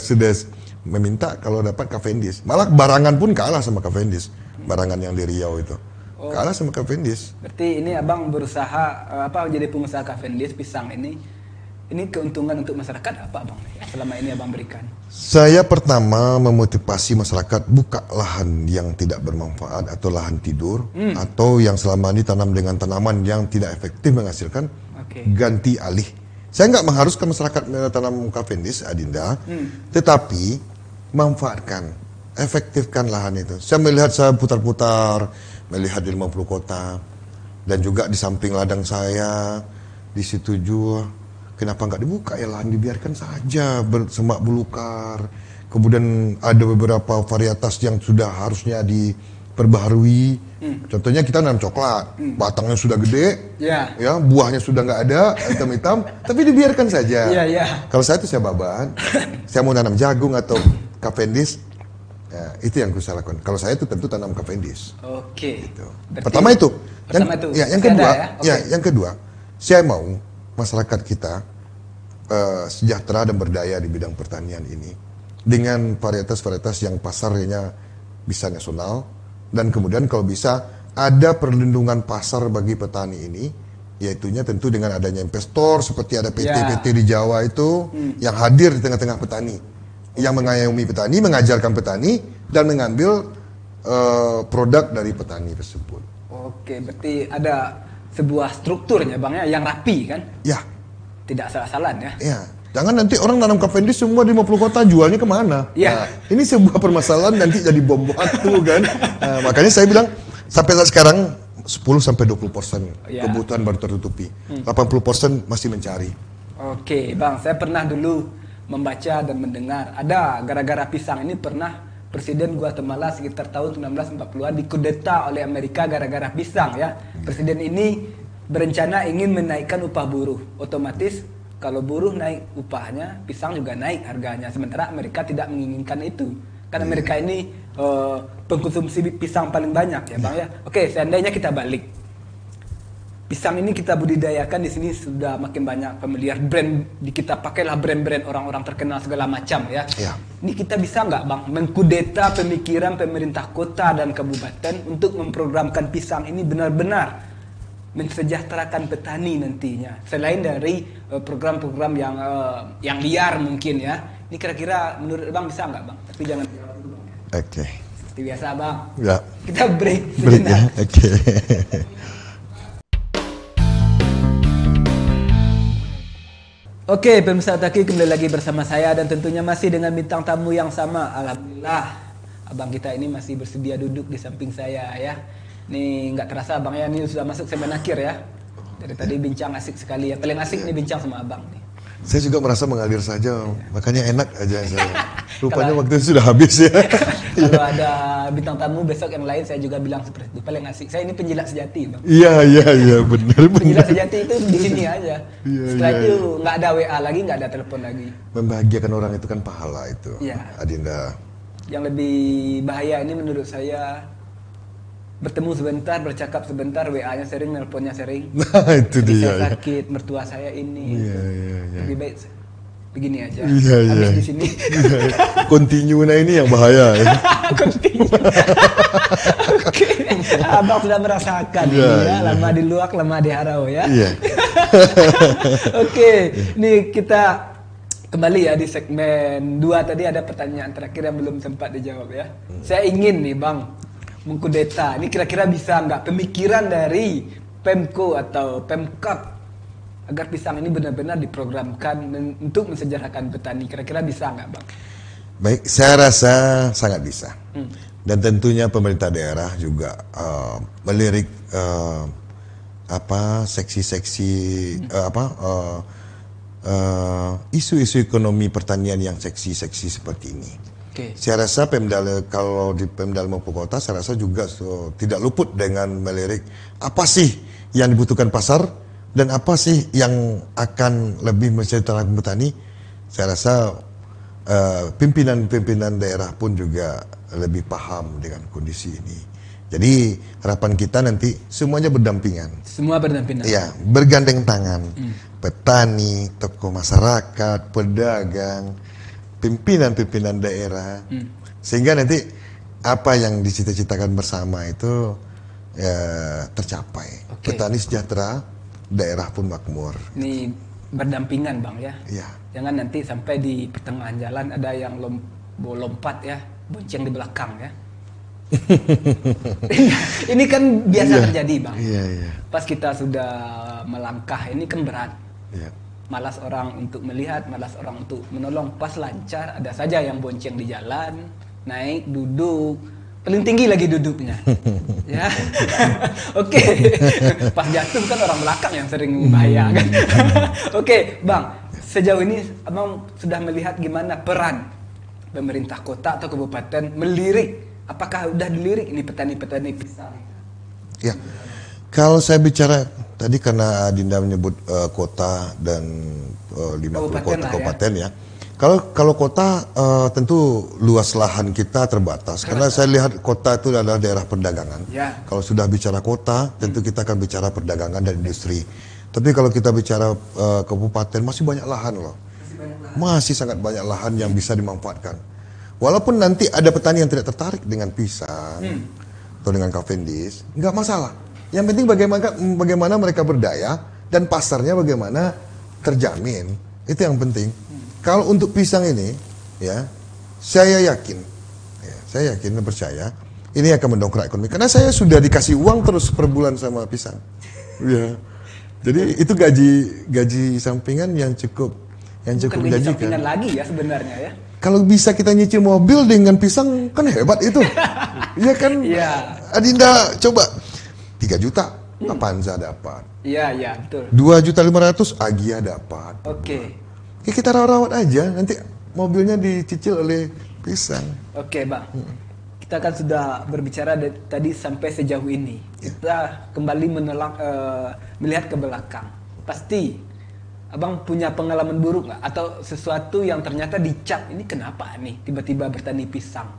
meminta kalau dapat Cavendish. Malah barangan pun kalah sama Cavendish. Barangan yang di Riau itu. Kalah sama Cavendish. Berarti ini Abang berusaha jadi pengusaha Cavendish pisang ini. Ini keuntungan untuk masyarakat apa Abang selama ini Abang berikan? Saya pertama memotivasi masyarakat buka lahan yang tidak bermanfaat atau lahan tidur atau yang selama ini tanam dengan tanaman yang tidak efektif menghasilkan, ganti alih. Saya nggak mengharuskan masyarakat menanam Cavendish, Adinda, tetapi manfaatkan, efektifkan lahan itu. Saya melihat, saya putar-putar, melihat di 50 kota dan juga di samping ladang saya di situ juga. Kenapa nggak dibuka ya lahan, dibiarkan saja semak belukar. Kemudian ada beberapa varietas yang sudah harusnya diperbaharui. Contohnya kita nanam coklat, batangnya sudah gede, ya buahnya sudah nggak ada, hitam-hitam, tapi dibiarkan saja. Kalau saya itu saya babat, saya mau nanam jagung atau Cavendish, ya, itu yang saya lakukan. Kalau saya itu tentu tanam Cavendish. Gitu. Pertama itu. Yang kedua, saya mau masyarakat kita sejahtera dan berdaya di bidang pertanian ini dengan varietas-varietas yang pasarnya bisa nasional, dan kemudian kalau bisa ada perlindungan pasar bagi petani ini, yaitunya tentu dengan adanya investor seperti ada PT-PT di Jawa itu yang hadir di tengah-tengah petani, yang mengayomi petani, mengajarkan petani dan mengambil produk dari petani tersebut. Oke, berarti ada sebuah strukturnya Bang ya, yang rapi kan? Ya. Tidak salah-salahan ya? Ya. Jangan nanti orang nanam Cavendish semua di 50 kota, jualnya kemana? Nah, ini sebuah permasalahan nanti jadi bom waktu kan? Nah, makanya saya bilang sampai saat sekarang 10-20% kebutuhan baru tertutupi. 80% masih mencari. Oke, Bang, saya pernah dulu membaca dan mendengar ada gara-gara pisang ini pernah Presiden Guatemala sekitar tahun 1940-an dikudeta oleh Amerika gara-gara pisang ya. Presiden ini berencana ingin menaikkan upah buruh. Otomatis kalau buruh naik upahnya, pisang juga naik harganya. Sementara Amerika tidak menginginkan itu. Kan Amerika ini pengkonsumsi pisang paling banyak ya Bang ya. Oke, seandainya kita balik. Pisang ini kita budidayakan di sini sudah makin banyak familiar brand, kita pakailah brand-brand orang-orang terkenal segala macam ya. Ini kita bisa nggak Bang mengkudeta pemikiran pemerintah kota dan kabupaten untuk memprogramkan pisang ini benar-benar mensejahterakan petani nantinya. Selain dari program-program yang liar mungkin ya. Ini kira-kira menurut Bang bisa nggak Bang? Tapi jangan dulu Bang. Seperti biasa Bang. Ya. Kita break sejenak. Oke, pemirsa Otaki kembali lagi bersama saya dan tentunya masih dengan bintang tamu yang sama. Alhamdulillah, abang kita ini masih bersedia duduk di samping saya ya. Nih nggak terasa abang ya, ini sudah masuk segmen akhir ya. Dari tadi bincang asik sekali ya. Paling asik nih bincang sama abang nih. Saya juga merasa mengalir saja, makanya enak aja saya. Rupanya waktu itu sudah habis ya. Kalau ada bintang tamu besok yang lain saya juga bilang seperti itu. Paling asik. Saya ini penjilat sejati, Bang. Iya, benar. Penjilat sejati itu di sini aja. Iya, Setelah itu nggak ada WA lagi, nggak ada telepon lagi. Membahagiakan orang itu kan pahala itu, Iya. Adinda. Yang lebih bahaya ini menurut saya bertemu sebentar, bercakap sebentar, WA-nya sering, nelponnya sering. Nah, itu Istri dia. saya Ya. sakit, mertua saya ini. Iya. Lebih baik begini aja. Iya. Habis di sini. Continue nah ini yang bahaya ya. Continue. Oke. Abang sudah merasakan Iya, ini ya, iya. lama di luak, lama di harau ya. Iya. Oke, ini kita kembali ya di segmen 2 tadi ada pertanyaan terakhir yang belum sempat dijawab ya. Saya ingin nih Bang mengkudeta. Ini kira-kira bisa nggak pemikiran dari Pemko atau Pemkab agar pisang ini benar-benar diprogramkan untuk mensejarahkan petani. Kira-kira bisa nggak Bang? Baik, saya rasa sangat bisa. Dan tentunya pemerintah daerah juga melirik seksi-seksi isu-isu ekonomi pertanian yang seksi-seksi seperti ini. Oke. Saya rasa kalau di Pemdal maupun kota, saya rasa juga tidak luput dengan melirik apa sih yang dibutuhkan pasar dan apa sih yang akan lebih mensejahterakan petani. Saya rasa pimpinan-pimpinan daerah pun juga lebih paham dengan kondisi ini. Jadi harapan kita nanti semuanya berdampingan. Semua berdampingan. Ya, bergandeng tangan. Petani, tokoh masyarakat, pedagang, pimpinan-pimpinan daerah. Sehingga nanti apa yang dicita-citakan bersama itu ya, tercapai. Oke. Petani sejahtera, daerah pun makmur. Ini berdampingan Bang ya. Iya. Jangan nanti sampai di pertengahan jalan ada yang lompat ya, bonceng di belakang ya. Ini kan biasa terjadi Bang. Iya. Pas kita sudah melangkah ini kan berat. Iya. Malas orang untuk melihat, malas orang untuk menolong. Pas lancar ada saja yang bonceng di jalan, naik, duduk, paling tinggi lagi duduknya. Ya. Oke. Pas jatuh kan orang belakang yang sering bahaya kan. Oke, Bang. Sejauh ini Abang sudah melihat gimana peran pemerintah kota atau kabupaten melirik. Apakah udah dilirik ini petani-petani pisang? Ya, kalau saya bicara tadi karena Dinda menyebut kota dan 50 kota kabupaten ya. Kalau kota tentu luas lahan kita terbatas karena saya lihat kota itu adalah daerah perdagangan. Ya. Kalau sudah bicara kota, tentu kita akan bicara perdagangan dan industri. Tapi kalau kita bicara kabupaten masih banyak lahan loh. Masih sangat banyak lahan yang bisa dimanfaatkan. Walaupun nanti ada petani yang tidak tertarik dengan pisang atau dengan Cavendish, nggak masalah. Yang penting bagaimana mereka berdaya dan pasarnya bagaimana terjamin. Itu yang penting. Kalau untuk pisang ini, ya, saya yakin dan percaya ini akan mendongkrak ekonomi. Karena saya sudah dikasih uang terus per bulan sama pisang. Ya. Jadi itu gaji sampingan yang cukup menjanjikan. Sampingan lagi ya sebenarnya ya. Kalau bisa kita nyicil mobil dengan pisang kan hebat itu. Iya kan? Iya. Adinda coba 3 juta Avanza dapat. Iya, betul. 2.500.000 Agia dapat. Oke. Ya kita rawat aja nanti mobilnya dicicil oleh pisang. Oke, Bang. Kita kan sudah berbicara tadi sampai sejauh ini. Kita kembali melihat ke belakang. Pasti Abang punya pengalaman buruk nggak? Atau sesuatu yang ternyata dicap, ini kenapa nih tiba-tiba bertani pisang?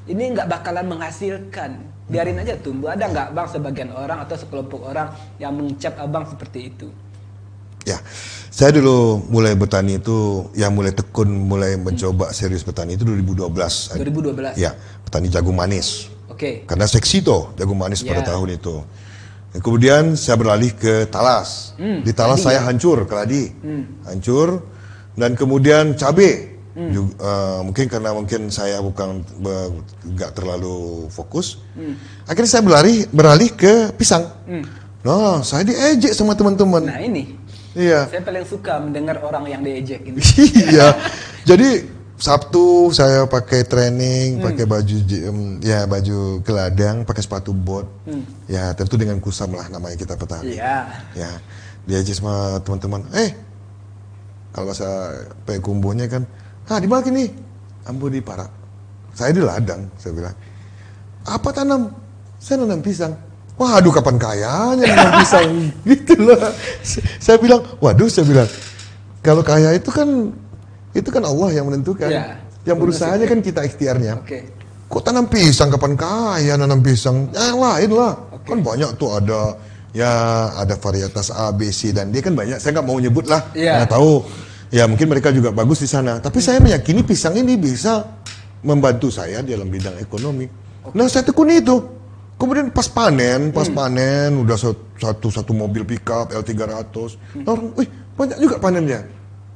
Ini nggak bakalan menghasilkan. Biarin aja tumbuh. Ada nggak Bang sebagian orang atau sekelompok orang yang mengecap Abang seperti itu? Ya, saya dulu mulai bertani itu, mulai tekun, mulai mencoba serius bertani itu 2012. 2012? Ya, petani jagung manis. Oke. Karena seksi tuh jagung manis pada tahun itu. Dan kemudian saya beralih ke talas. Di talas saya hancur, keladi. Hancur. Dan kemudian cabai. Mungkin karena saya nggak terlalu fokus. Akhirnya saya beralih ke pisang. Nah, saya diejek sama teman-teman. Nah ini. Iya. Saya paling suka mendengar orang yang diejek ini. Iya. Jadi Sabtu saya pakai training, pakai baju ya baju ke ladang, pakai sepatu bot. Ya tentu dengan kusam lah, namanya kita petani. Ya diajak sama teman-teman. Kalau bahasa pekumbuhnya kan, di mana nih? Ambo di Parak. Saya di ladang, saya bilang. Apa tanam? Saya nanam pisang. Waduh, kapan kayanya nanam pisang? Gitu loh. Saya bilang, saya bilang, kalau kaya itu kan Allah yang menentukan. Yang berusahanya kan kita ikhtiarnya. Kok tanam pisang, kapan kaya nanam pisang? Lain lah. Kan banyak tuh ada varietas A, B, C, dan D kan banyak. Saya nggak mau nyebut lah. Nggak tahu. Ya mungkin mereka juga bagus di sana. Tapi saya meyakini pisang ini bisa membantu saya dalam bidang ekonomi. Nah saya tekuni itu. Kemudian pas panen udah satu mobil pickup L300. Orang, banyak juga panennya.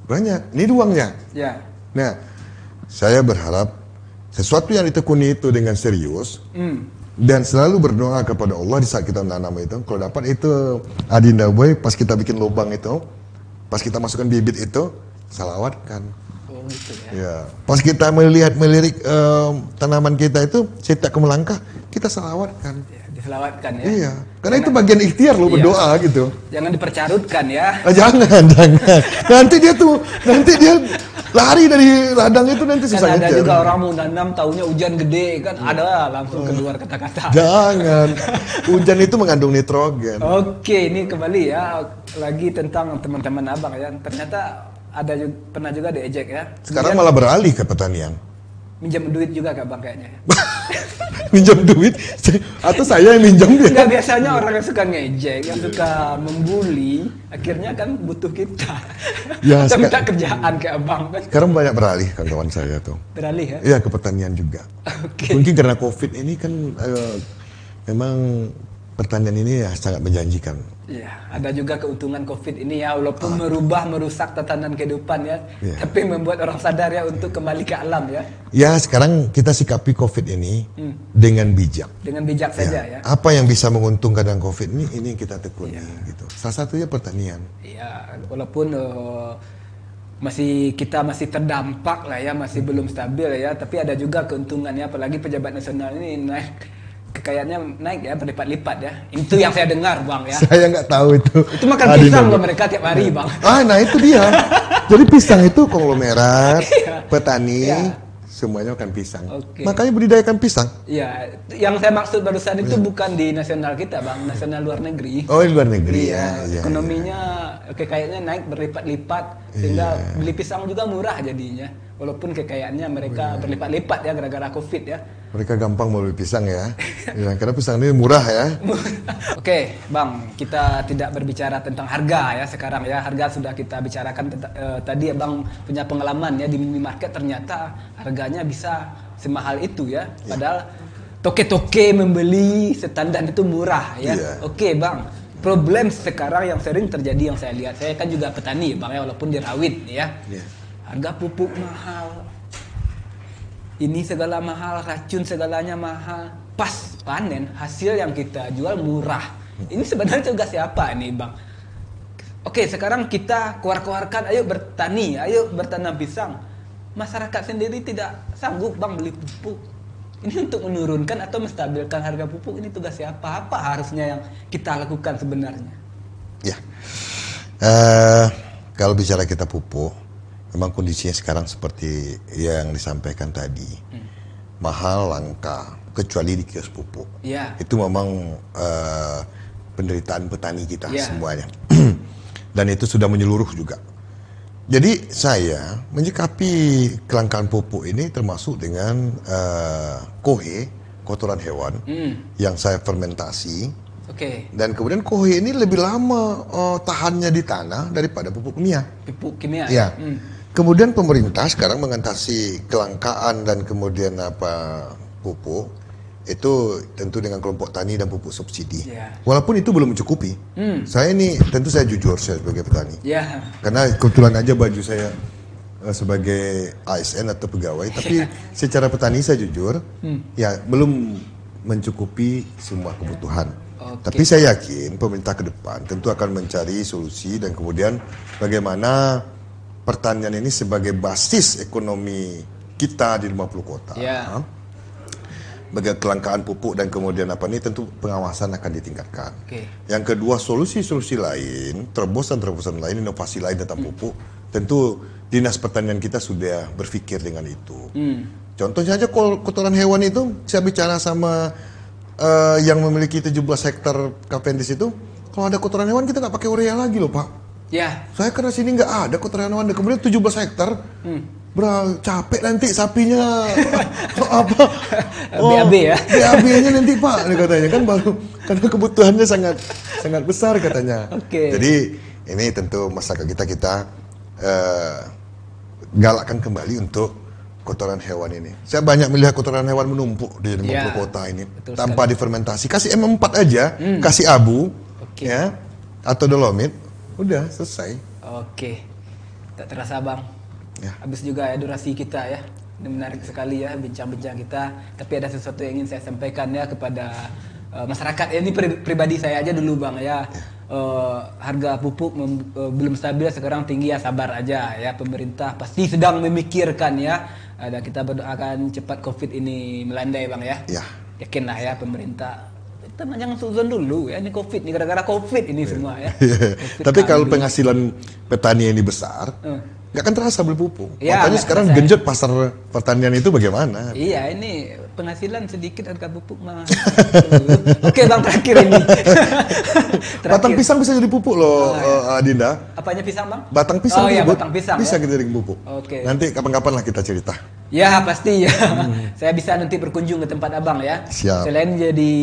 Banyak, ini uangnya. Nah, saya berharap sesuatu yang ditekuni itu dengan serius dan selalu berdoa kepada Allah di saat kita menanam itu. Kalau dapat itu Adinda Boy, pas kita bikin lubang itu, pas kita masukkan bibit itu, salawatkan. Gitu ya. Pas kita melirik tanaman kita itu setiap melangkah, kita salawatkan. Diselawatkan ya. Iya, karena itu bagian ikhtiar lo berdoa gitu. Jangan dipercarutkan ya. Jangan. Nanti dia lari dari ladang itu, nanti susah kan ada ngejar. juga orang mau nanam taunya hujan gede kan, ada langsung keluar kata-kata. Jangan. Hujan itu mengandung nitrogen. Oke, ini kembali ya lagi tentang teman-teman abang ya. Ternyata pernah juga diejek ya. Sekarang malah beralih ke pertanian. Minjam duit juga kak bang kayaknya. Minjam duit? Atau saya yang minjam dia? Enggak, biasanya orang yang suka ngejek, yang suka membuli, akhirnya kan butuh kita. Ya, kita minta kerjaan ke abang kan. Sekarang banyak beralih kawan saya tuh. Beralih ya? Iya, ke pertanian juga. Mungkin karena COVID ini kan memang pertanian ini ya sangat menjanjikan. Iya, ada juga keuntungan COVID ini ya, walaupun merusak tatanan kehidupan ya, tapi membuat orang sadar ya untuk kembali ke alam ya. Ya, sekarang kita sikapi COVID ini dengan bijak. Dengan bijak saja ya. Apa yang bisa menguntungkan dengan COVID ini yang kita tekuni gitu. Salah satunya pertanian. Iya, walaupun kita masih terdampak lah ya, masih belum stabil ya, tapi ada juga keuntungannya, apalagi pejabat nasional ini kekayaannya naik ya, berlipat-lipat ya. Itu yang saya dengar bang ya. Saya nggak tahu itu. Itu makan pisang loh mereka tiap hari bang. Nah itu dia. Jadi pisang itu konglomerat, petani, semuanya makan pisang. Makanya budidayakan pisang. Iya, yang saya maksud barusan itu bukan di nasional kita bang, nasional luar negeri. Oh di luar negeri ya. Ekonominya kekayaannya naik berlipat-lipat, sehingga beli pisang juga murah jadinya. Walaupun kekayaannya mereka berlipat-lipat ya gara-gara COVID ya. Mereka gampang mau beli pisang ya. Karena pisang ini murah ya. Oke, Bang, kita tidak berbicara tentang harga ya sekarang ya. Harga sudah kita bicarakan tadi ya, Bang punya pengalaman ya di minimarket, ternyata harganya bisa semahal itu ya. Padahal toke-toke membeli standar itu murah ya. Oke, Bang. Problem sekarang yang sering terjadi yang saya lihat, saya kan juga petani Bang ya, walaupun di rawit ya. Harga pupuk mahal, ini segala mahal, racun segalanya mahal. Pas panen hasil yang kita jual murah. Ini sebenarnya juga siapa nih bang? Oke, sekarang kita keluarkan, ayo bertani, ayo bertanam pisang. Masyarakat sendiri tidak sanggup bang beli pupuk. Ini untuk menurunkan atau menstabilkan harga pupuk, ini tugas siapa? Apa harusnya yang kita lakukan sebenarnya? Ya, kalau bicara kita pupuk, memang kondisinya sekarang seperti yang disampaikan tadi, mahal, langka, kecuali di kios pupuk. Itu memang penderitaan petani kita semuanya. Dan itu sudah menyeluruh juga. Jadi saya menyikapi kelangkaan pupuk ini termasuk dengan kohe, kotoran hewan, yang saya fermentasi. Dan kemudian kohe ini lebih lama tahannya di tanah daripada pupuk kimia. Pupuk kimia ya. Kemudian pemerintah sekarang mengatasi kelangkaan dan kemudian pupuk itu tentu dengan kelompok tani dan pupuk subsidi. Walaupun itu belum mencukupi. Saya ini tentu saya jujur saya sebagai petani. Karena kebetulan aja baju saya sebagai ASN atau pegawai, tapi secara petani saya jujur, ya belum mencukupi semua kebutuhan. Tapi saya yakin pemerintah ke depan tentu akan mencari solusi dan kemudian bagaimana pertanian ini sebagai basis ekonomi kita di 50 kota. Ya. Bagi kelangkaan pupuk dan kemudian tentu pengawasan akan ditingkatkan. Oke. Yang kedua, solusi-solusi lain, terobosan-terobosan lain, inovasi lain tentang pupuk, tentu Dinas Pertanian kita sudah berpikir dengan itu. Contohnya aja kotoran hewan itu, saya bicara sama yang memiliki 17 hektar Cavendish itu, kalau ada kotoran hewan kita nggak pakai urea lagi loh Pak. Ya. Saya karena sini nggak ada kotoran hewan, kemudian 17 hektar. Capek nanti sapinya apa? BAB ya. BAB-nya nanti Pak, katanya kan baru karena kebutuhannya sangat besar katanya. Oke. Jadi ini tentu masyarakat kita galakkan kembali untuk kotoran hewan ini. Saya banyak melihat kotoran hewan menumpuk di 50 kota ini tanpa difermentasi. Kasih M4 aja, kasih abu, ya, atau dolomit, udah selesai. Oke. Tak terasa Bang. Ya. Habis juga ya durasi kita ya. Ini menarik sekali ya bincang-bincang kita. Tapi ada sesuatu yang ingin saya sampaikan ya kepada masyarakat. Ini pribadi saya aja dulu Bang ya. Harga pupuk belum stabil sekarang tinggi ya, sabar aja ya. Pemerintah pasti sedang memikirkan ya. Ada kita berdoakan cepat Covid ini melandai Bang ya. Ya. Yakinlah ya pemerintah. Kita jangan suzon dulu ya, ini Covid, ini gara-gara Covid ini semua ya. Tapi kalau penghasilan petani ini besar, nggak akan terasa beli pupuk. Ya, makanya sekarang genjot pasar pertanian itu bagaimana? Iya, ini penghasilan sedikit harga pupuk mah. Oke Bang, terakhir ini. Batang pisang bisa jadi pupuk loh, Dinda. Apanya pisang Bang? Batang pisang. Oh iya, batang pisang. Bisa ya? kita jadi pupuk. Oke. Nanti kapan-kapan lah kita cerita. Ya pasti ya. Saya bisa nanti berkunjung ke tempat Abang ya. Siap. Selain jadi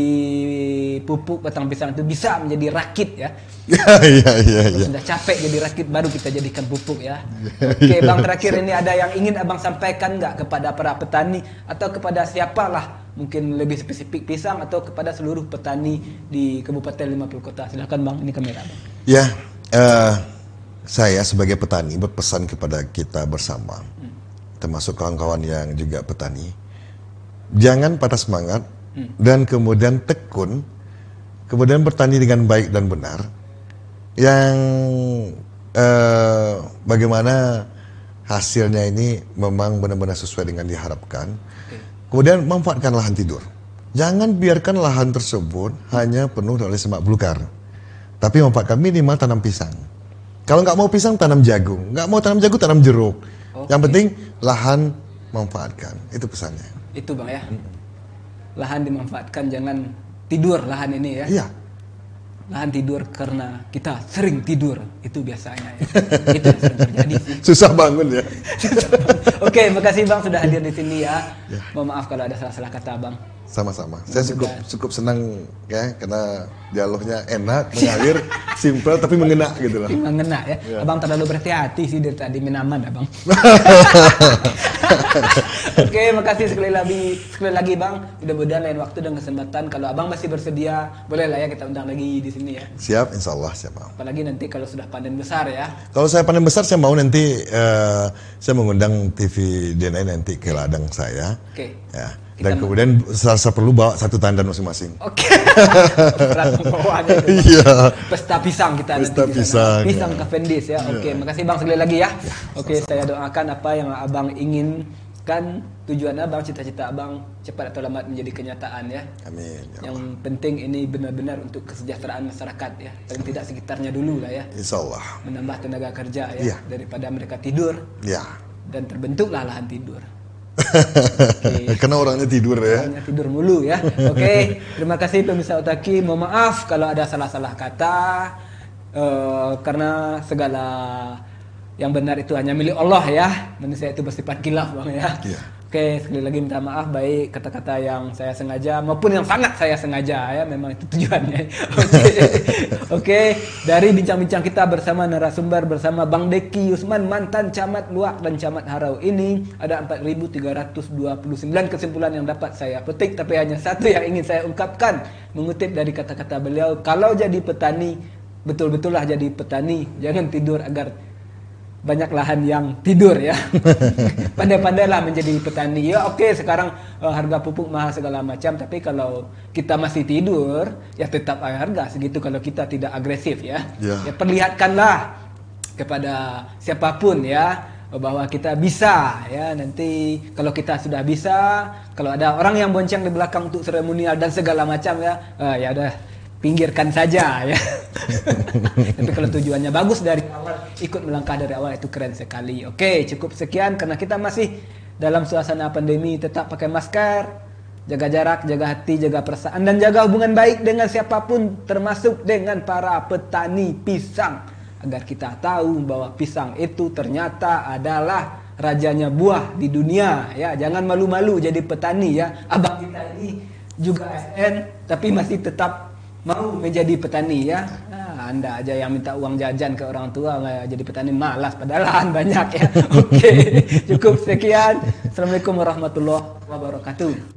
pupuk batang pisang itu bisa menjadi rakit ya. Iya. Sudah capek jadi rakit baru kita jadikan pupuk ya. Oke Bang, terakhir ini ada yang ingin Abang sampaikan nggak kepada para petani atau kepada siapalah, mungkin lebih spesifik pisang atau kepada seluruh petani di Kabupaten 50 Kota. Silakan Bang, ini kamera Bang. Ya, saya sebagai petani berpesan kepada kita bersama, termasuk kawan-kawan yang juga petani, jangan patah semangat dan kemudian tekun, kemudian bertani dengan baik dan benar, yang bagaimana hasilnya ini memang benar-benar sesuai dengan diharapkan. Kemudian manfaatkan lahan tidur. Jangan biarkan lahan tersebut hanya penuh oleh semak belukar, tapi manfaatkan minimal tanam pisang. Kalau nggak mau pisang, tanam jagung. Nggak mau tanam jagung, tanam jeruk. Yang penting lahan manfaatkan. Itu pesannya. Itu Bang ya. Lahan dimanfaatkan, jangan tidur lahan ini ya. Iya. Lahan tidur karena kita sering tidur, itu biasanya ya. Itu yang sering terjadi sih. Susah bangun ya. Oke, makasih Bang sudah hadir di sini ya. Mohon maaf kalau ada salah-salah kata Bang. Sama-sama. Saya cukup senang ya, karena dialognya enak, mengalir, simple tapi mengena gitu loh. Mengena ya. Abang terlalu berhati-hati sih dari tadi minaman Abang. Oke, makasih sekali lagi Bang. Mudah-mudahan lain waktu dan kesempatan kalau Abang masih bersedia, boleh lah ya kita undang lagi di sini ya. Siap, insya Allah siap Bang. Apalagi nanti kalau sudah panen besar ya. Kalau saya panen besar, saya mau nanti saya mengundang TV DNI nanti ke ladang saya. Oke. Ya. Dan kemudian saya perlu bawa satu tandan masing-masing. Oke. Berat pembawaannya itu, Bang. Iya. Pesta pisang kita Pesta nanti. Pisang. Pisang Cavendish ya. Oke, makasih Bang sekali lagi ya. Oke, sama-sama. saya doakan apa yang Abang inginkan, tujuan Abang, cita-cita Abang cepat atau lambat menjadi kenyataan ya. Amin. Ya Yang Allah. penting ini benar-benar untuk kesejahteraan masyarakat ya. Paling tidak sekitarnya dulu lah ya. Insya Allah. Menambah tenaga kerja ya. Iya. Daripada mereka tidur Ya. dan terbentuklah lahan tidur. Karena orangnya tidur ya. Hanya tidur mulu ya. Oke, terima kasih pemirsa Otaki. Mohon maaf kalau ada salah-salah kata, karena segala yang benar itu hanya milik Allah ya. Manusia itu bersifat khilaf Bang ya. Iya. Oke, sekali lagi minta maaf baik kata-kata yang saya sengaja maupun yang sangat saya sengaja ya, memang itu tujuannya. Oke, dari bincang-bincang kita bersama narasumber bersama Bang Deki Yusman, mantan Camat Luak dan Camat Harau ini, ada 4.329 kesimpulan yang dapat saya petik, tapi hanya satu yang ingin saya ungkapkan mengutip dari kata-kata beliau, kalau jadi petani betul-betullah jadi petani, jangan tidur agar banyak lahan yang tidur ya. Pandai-pandailah menjadi petani. Ya oke, sekarang harga pupuk mahal segala macam, tapi kalau kita masih tidur, ya tetap harga segitu kalau kita tidak agresif ya. Ya. Ya perlihatkanlah kepada siapapun ya, bahwa kita bisa ya. Nanti kalau kita sudah bisa, kalau ada orang yang bonceng di belakang untuk seremonial dan segala macam ya, ya udah pinggirkan saja ya. Tapi kalau tujuannya bagus dari awal, ikut melangkah dari awal, itu keren sekali. Oke, cukup sekian karena kita masih dalam suasana pandemi. Tetap pakai masker, jaga jarak, jaga hati, jaga perasaan, dan jaga hubungan baik dengan siapapun, termasuk dengan para petani pisang, agar kita tahu bahwa pisang itu ternyata adalah rajanya buah di dunia ya. Jangan malu-malu jadi petani ya. Abang kita ini juga ASN tapi masih tetap mau menjadi petani ya. Anda aja yang minta uang jajan ke orang tua jadi petani, malas padahal lahan banyak ya. Oke, cukup sekian. Assalamualaikum warahmatullahi wabarakatuh.